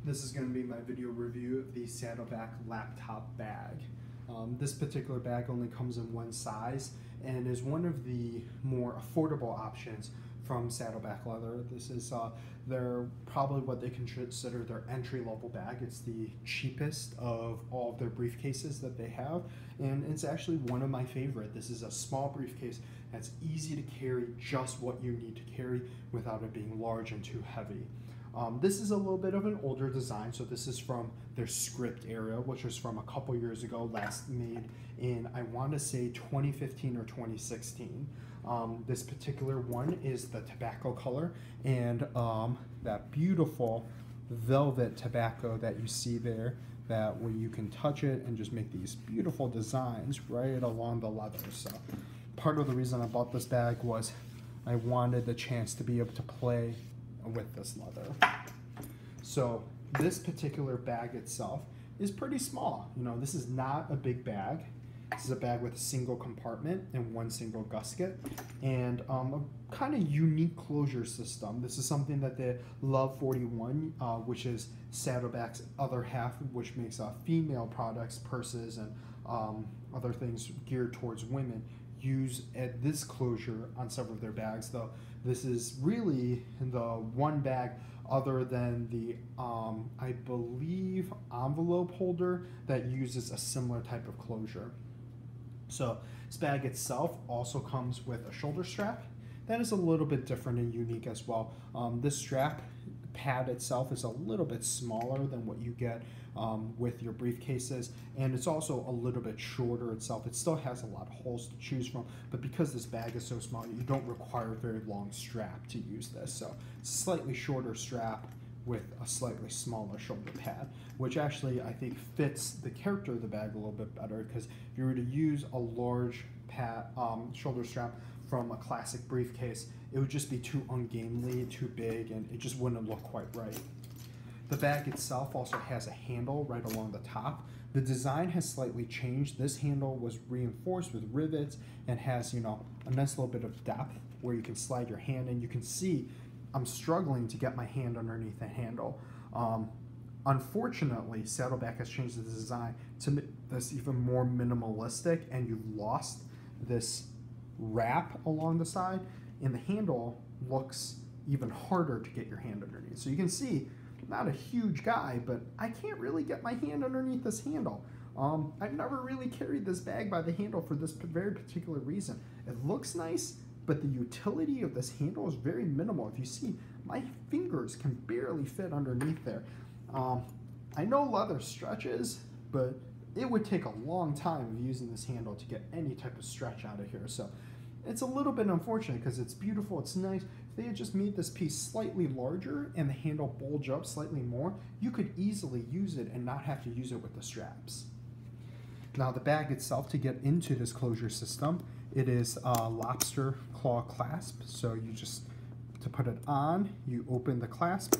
This is going to be my video review of the Saddleback laptop bag. This particular bag only comes in one size and is one of the more affordable options from Saddleback Leather. This is they're probably what they consider their entry-level bag. It's the cheapest of all of their briefcases that they have, and it's actually one of my favorite. This is a small briefcase that's easy to carry, just what you need to carry without it being large and too heavy. This is a little bit of an older design, so this is from their script era, which was from a couple years ago, last made in, I want to say, 2015 or 2016. This particular one is the tobacco color, and that beautiful velvet tobacco that you see there, that where you can touch it and just make these beautiful designs right along the leather. So part of the reason I bought this bag was I wanted the chance to be able to play with this leather. So this particular bag itself is pretty small. You know, this is not a big bag. This is a bag with a single compartment and one single gusset, and a kind of unique closure system. This is something that the Love 41, which is Saddleback's other half, which makes female products, purses, and other things geared towards women, use at this closure on several of their bags, though this is really the one bag other than the I believe envelope holder that uses a similar type of closure. So this bag itself also comes with a shoulder strap that is a little bit different and unique as well. This strap pad itself is a little bit smaller than what you get with your briefcases, and it's also a little bit shorter itself. It still has a lot of holes to choose from, but because this bag is so small, you don't require a very long strap to use this. So it's a slightly shorter strap with a slightly smaller shoulder pad, which actually I think fits the character of the bag a little bit better, because if you were to use a large shoulder strap from a classic briefcase, it would just be too ungainly, too big, and it just wouldn't look quite right. The bag itself also has a handle right along the top. The design has slightly changed. This handle was reinforced with rivets and has, you know, a nice little bit of depth where you can slide your hand in. You can see I'm struggling to get my hand underneath the handle. Unfortunately, Saddleback has changed the design to make this even more minimalistic, and you've lost this wrap along the side, and the handle looks even harder to get your hand underneath. So you can see, not a huge guy, but I can't really get my hand underneath this handle. I've never really carried this bag by the handle for this very particular reason. It looks nice, but the utility of this handle is very minimal. If you see, my fingers can barely fit underneath there. I know leather stretches, but it would take a long time of using this handle to get any type of stretch out of here. So it's a little bit unfortunate, because it's beautiful, it's nice. If they had just made this piece slightly larger and the handle bulge up slightly more, you could easily use it and not have to use it with the straps. Now the bag itself, to get into this closure system, it is a lobster claw clasp. So you just, to put it on, you open the clasp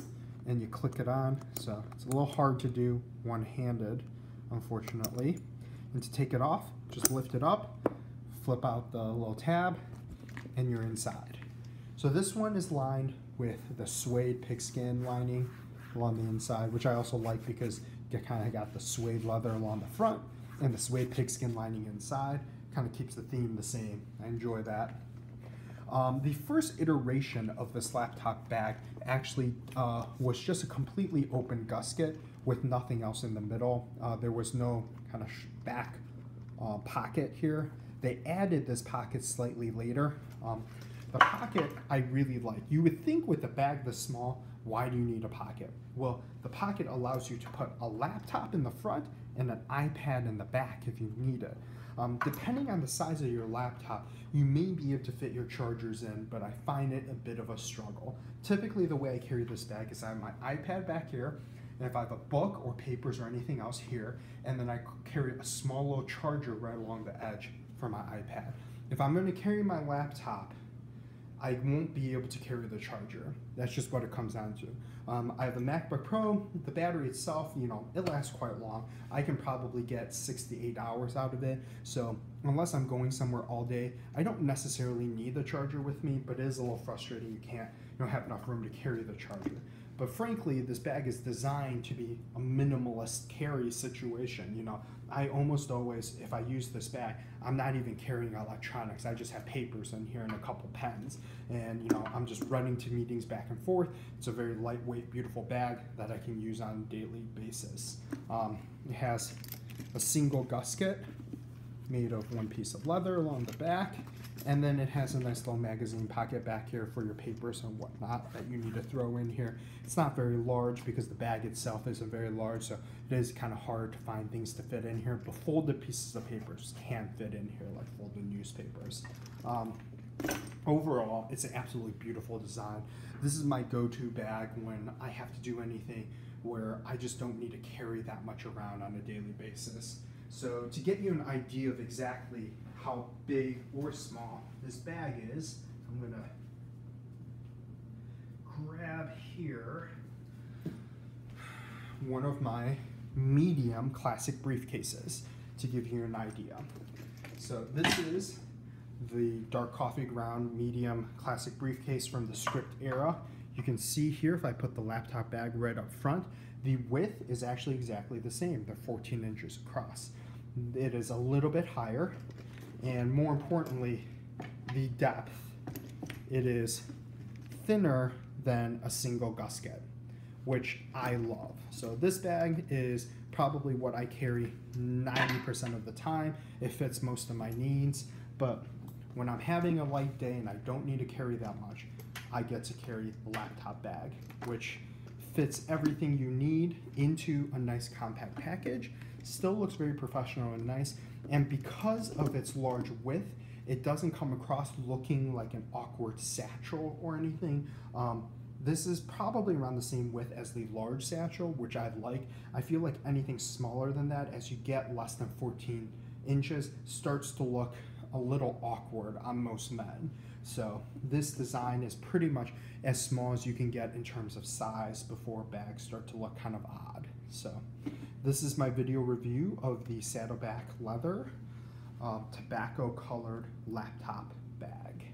and you click it on. So it's a little hard to do one-handed, unfortunately. And to take it off, just lift it up, flip out the little tab, and you're inside. So this one is lined with the suede pigskin lining along the inside, which I also like because you kind of got the suede leather along the front and the suede pigskin lining inside. Kind of keeps the theme the same. I enjoy that. The first iteration of this laptop bag actually was just a completely open gusset with nothing else in the middle. There was no kind of back pocket here. They added this pocket slightly later. The pocket I really like. You would think with a bag this small, why do you need a pocket? Well, the pocket allows you to put a laptop in the front and an iPad in the back if you need it. Depending on the size of your laptop, you may be able to fit your chargers in, but I find it a bit of a struggle. Typically, the way I carry this bag is I have my iPad back here, and if I have a book or papers or anything else here, and then I carry a small little charger right along the edge for my iPad. If I'm going to carry my laptop, I won't be able to carry the charger. That's just what it comes down to. I have a MacBook Pro. The battery itself, you know, it lasts quite long. I can probably get 6 to 8 hours out of it. So unless I'm going somewhere all day, I don't necessarily need the charger with me, but it is a little frustrating. You can't, have enough room to carry the charger. But frankly, this bag is designed to be a minimalist carry situation. You know, I almost always, if I use this bag, I'm not even carrying electronics. I just have papers in here and a couple pens. And, you know, I'm just running to meetings back and forth. It's a very lightweight, beautiful bag that I can use on a daily basis. It has a single gusset made of one piece of leather along the back. And then it has a nice little magazine pocket back here for your papers and whatnot that you need to throw in here. It's not very large because the bag itself isn't very large, so it is kind of hard to find things to fit in here. But folded pieces of papers can fit in here, like folded newspapers. Overall, it's an absolutely beautiful design. This is my go-to bag when I have to do anything where I just don't need to carry that much around on a daily basis. So to get you an idea of exactly how big or small this bag is, I'm gonna grab here one of my medium classic briefcases to give you an idea. So this is the dark coffee ground medium classic briefcase from the Script era. You can see here, if I put the laptop bag right up front, the width is actually exactly the same. They're 14 inches across. It is a little bit higher, and more importantly, the depth. It is thinner than a single gusset, which I love. So this bag is probably what I carry 90% of the time. It fits most of my needs, but when I'm having a light day and I don't need to carry that much, I get to carry the laptop bag, which fits everything you need into a nice compact package. Still looks very professional and nice, and because of its large width, it doesn't come across looking like an awkward satchel or anything. This is probably around the same width as the large satchel, which I like. I feel like anything smaller than that, as you get less than 14 inches, starts to look a little awkward on most men. So this design is pretty much as small as you can get in terms of size before bags start to look kind of odd. So this is my video review of the Saddleback leather tobacco colored laptop bag.